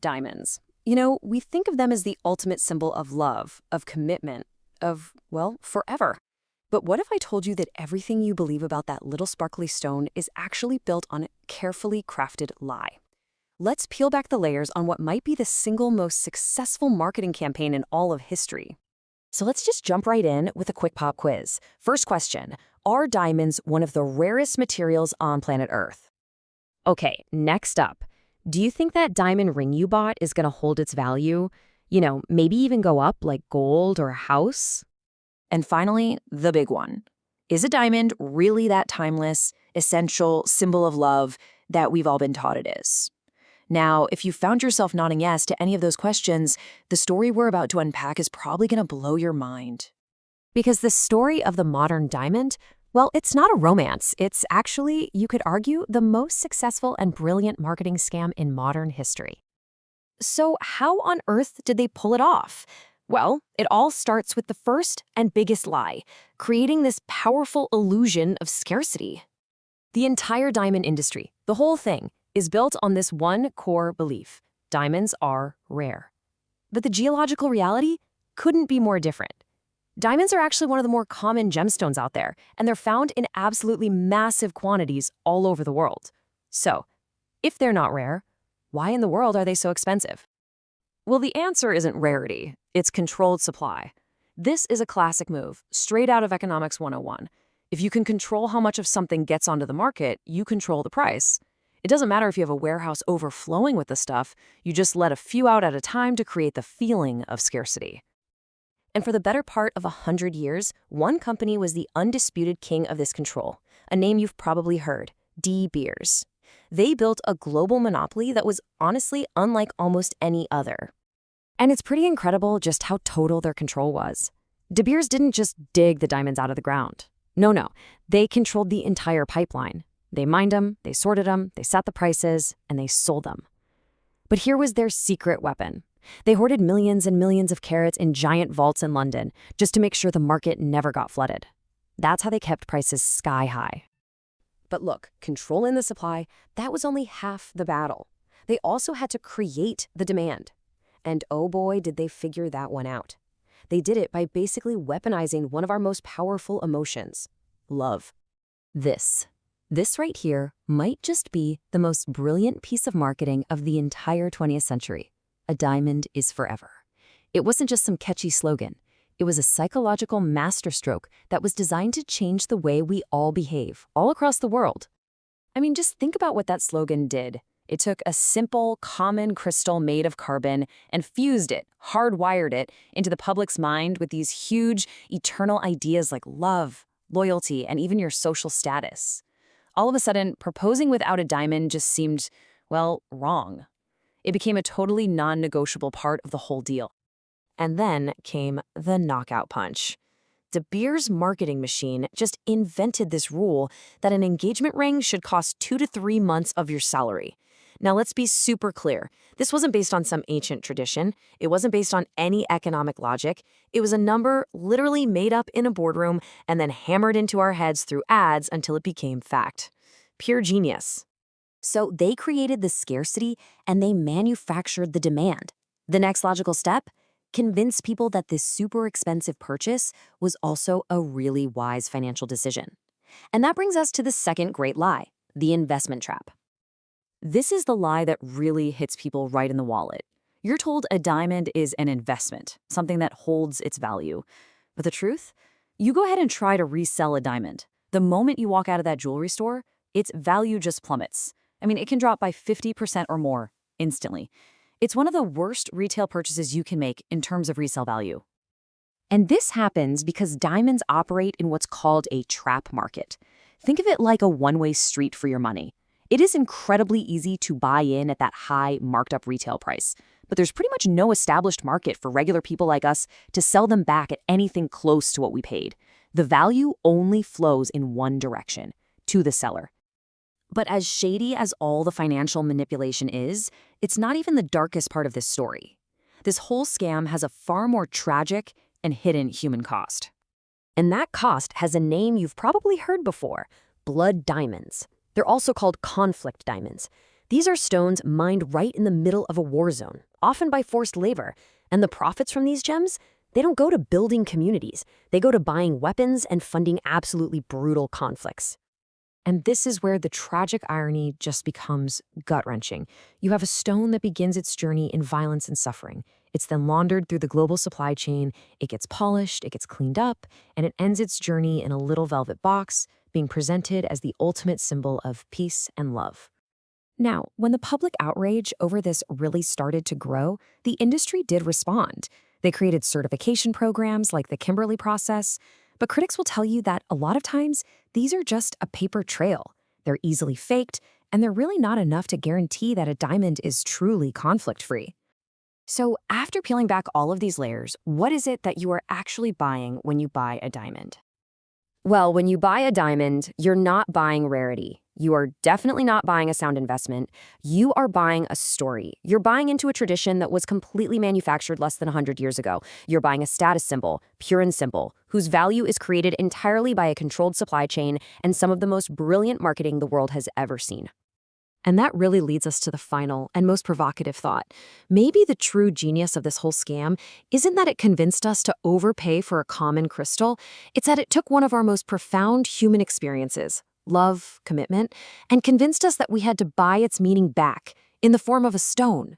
Diamonds. We think of them as the ultimate symbol of love, of commitment, of, well, forever. But what if I told you that everything you believe about that little sparkly stone is actually built on a carefully crafted lie? Let's peel back the layers on what might be the single most successful marketing campaign in all of history. So let's just jump right in with a quick pop quiz. First question, are diamonds one of the rarest materials on planet Earth? Okay, next up. Do you think that diamond ring you bought is going to hold its value? Maybe even go up like gold or a house? And finally, the big one. Is a diamond really that timeless, essential symbol of love that we've all been taught it is? Now, if you found yourself nodding yes to any of those questions, the story we're about to unpack is probably going to blow your mind. Because the story of the modern diamond, well, it's not a romance. It's actually, you could argue, the most successful and brilliant marketing scam in modern history. So how on earth did they pull it off? Well, it all starts with the first and biggest lie, creating this powerful illusion of scarcity. The entire diamond industry, the whole thing, is built on this one core belief: diamonds are rare. But the geological reality couldn't be more different. Diamonds are actually one of the more common gemstones out there, and they're found in absolutely massive quantities all over the world. So, if they're not rare, why in the world are they so expensive? Well, the answer isn't rarity, it's controlled supply. This is a classic move, straight out of Economics 101. If you can control how much of something gets onto the market, you control the price. It doesn't matter if you have a warehouse overflowing with the stuff, you just let a few out at a time to create the feeling of scarcity. And for the better part of 100 years, one company was the undisputed king of this control, a name you've probably heard, De Beers. They built a global monopoly that was honestly unlike almost any other. And it's pretty incredible just how total their control was. De Beers didn't just dig the diamonds out of the ground. No, they controlled the entire pipeline. They mined them, they sorted them, they set the prices, and they sold them. But here was their secret weapon. They hoarded millions and millions of carats in giant vaults in London just to make sure the market never got flooded. That's how they kept prices sky high. But look, controlling the supply, that was only half the battle. They also had to create the demand. And oh boy, did they figure that one out. They did it by basically weaponizing one of our most powerful emotions, love. This right here might just be the most brilliant piece of marketing of the entire 20th century. A diamond is forever. It wasn't just some catchy slogan. It was a psychological masterstroke that was designed to change the way we all behave, all across the world. I mean, just think about what that slogan did. It took a simple, common crystal made of carbon and fused it, hardwired it, into the public's mind with these huge, eternal ideas like love, loyalty, and even your social status. All of a sudden, proposing without a diamond just seemed, well, wrong. It became a totally non-negotiable part of the whole deal. And then came the knockout punch. De Beers' marketing machine just invented this rule that an engagement ring should cost 2 to 3 months of your salary. Now, let's be super clear. This wasn't based on some ancient tradition. It wasn't based on any economic logic. It was a number literally made up in a boardroom and then hammered into our heads through ads until it became fact. Pure genius. So they created the scarcity and they manufactured the demand. The next logical step? Convince people that this super expensive purchase was also a really wise financial decision. And that brings us to the second great lie, the investment trap. This is the lie that really hits people right in the wallet. You're told a diamond is an investment, something that holds its value. But the truth? You go ahead and try to resell a diamond. The moment you walk out of that jewelry store, its value just plummets. I mean, it can drop by 50% or more instantly. It's one of the worst retail purchases you can make in terms of resale value. And this happens because diamonds operate in what's called a trap market. Think of it like a one-way street for your money. It is incredibly easy to buy in at that high marked up retail price, but there's pretty much no established market for regular people like us to sell them back at anything close to what we paid. The value only flows in one direction, to the seller. But as shady as all the financial manipulation is, it's not even the darkest part of this story. This whole scam has a far more tragic and hidden human cost. And that cost has a name you've probably heard before, blood diamonds. They're also called conflict diamonds. These are stones mined right in the middle of a war zone, often by forced labor. And the profits from these gems, they don't go to building communities. They go to buying weapons and funding absolutely brutal conflicts. And this is where the tragic irony just becomes gut-wrenching. You have a stone that begins its journey in violence and suffering. It's then laundered through the global supply chain, it gets polished, it gets cleaned up, and it ends its journey in a little velvet box, being presented as the ultimate symbol of peace and love. Now, when the public outrage over this really started to grow, the industry did respond. They created certification programs like the Kimberley process, but critics will tell you that a lot of times, these are just a paper trail. They're easily faked, and they're really not enough to guarantee that a diamond is truly conflict-free. So after peeling back all of these layers, what is it that you are actually buying when you buy a diamond? Well, when you buy a diamond, you're not buying rarity. You are definitely not buying a sound investment. You are buying a story. You're buying into a tradition that was completely manufactured less than 100 years ago. You're buying a status symbol, pure and simple, whose value is created entirely by a controlled supply chain and some of the most brilliant marketing the world has ever seen. And that really leads us to the final and most provocative thought. Maybe the true genius of this whole scam isn't that it convinced us to overpay for a common crystal, it's that it took one of our most profound human experiences, love, commitment, and convinced us that we had to buy its meaning back in the form of a stone.